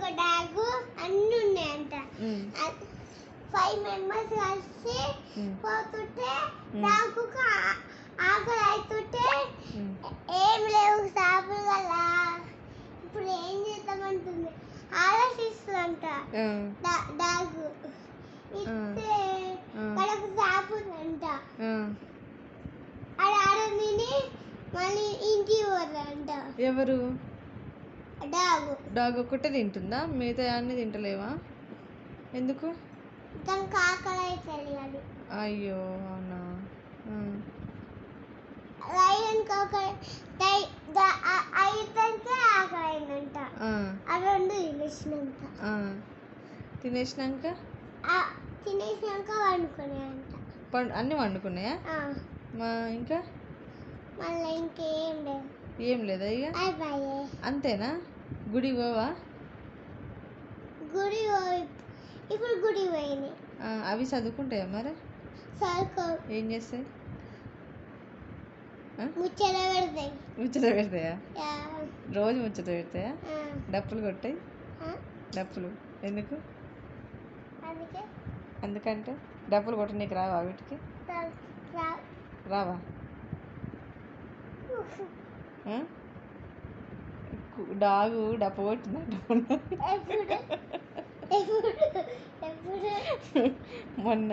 ఒక డాగు అన్ని ఉన్నాయంట. 5 మెంబర్స్ కలిసి పోతుంటే డాగుకు ఆకలి అవుతుంటే ఏం లేవు చేపలు కదా, ఇప్పుడు ఏం చేద్దామంటుంది, ఆలోచిస్తుందంట డాగు. ఇస్తే వాళ్ళకు చేపలుందంట, అది ఆడని తిని మళ్ళీ ఇంటికి పోతుందంట. ఎవరు? డాగు. డాగ్ ఒక్కటే తింటుందా? మిగతా అన్ని తింటలేవా? ఎందుకు? దానికి ఆకలి అవుతుంది అది. అయ్యో అవునా. లయన్కి అయితే ఆకలి అయిందంట. ఆ రెండు తినేసినాక వండుకున్నాయంట. అన్నీ వండుకున్నాయా? ఇంకా మళ్ళీ ఇంకేం లేదు. ఏం లేదా ఇక? అంతేనా? గుడికి పోవా? గుడి ఇప్పుడు గుడి పోయినాయి. అవి చదువుకుంటాయా మరి? ఏం చేస్తాయి? ముచ్చట పెడతాయి. ముచ్చట పెడతాయా? రోజు ముచ్చట పెడతాయా? డప్పులు కొట్టాయి. డప్పులు ఎందుకు? ఎందుకంటే డప్పులు కొట్ట నీకు రావా? వీటికి రావా? డాగు డప్పు కొట్టిందంట మొన్న.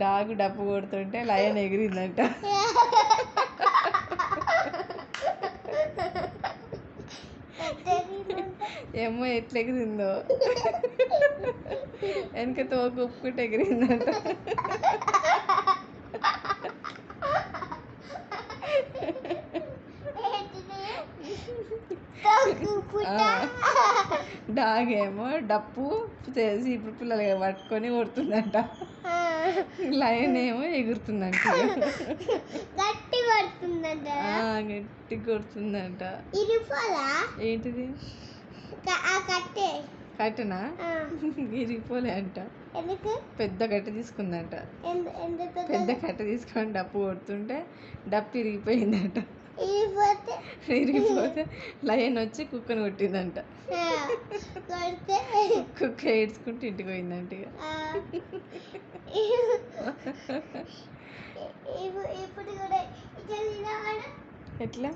డాగు డప్పు కొడుతుంటే లయన్ ఎగిరిందంట. ఏమో ఎట్లా ఎగిరిందో, వెనక తోక ఉప్పుకుంటే ఎగిరిందంట. డాగ్ ఏమో డప్పు ఇప్పుడు పిల్లలు పట్టుకొని కొడుతుందంట, లయన్ ఏమో ఎగురుతుందంట. గట్టి కొడుతుందంట. గట్టి కొడుతుందంట. ఏంటిది? కట్టెనా? ఇరిగిపోలే అంట. పెద్ద కట్టె తీసుకుందంట. పెద్ద కట్టె తీసుకొని డప్పు కొడుతుంటే డప్పు ఇరిగిపోయిందంట. ఇరిగిపోతే లయన్ వచ్చి కుక్కను కొట్టిందంట. కుక్క ఏడ్చుకుంటూ ఇంటికి పోయిందంట. ఇక ఎట్లా?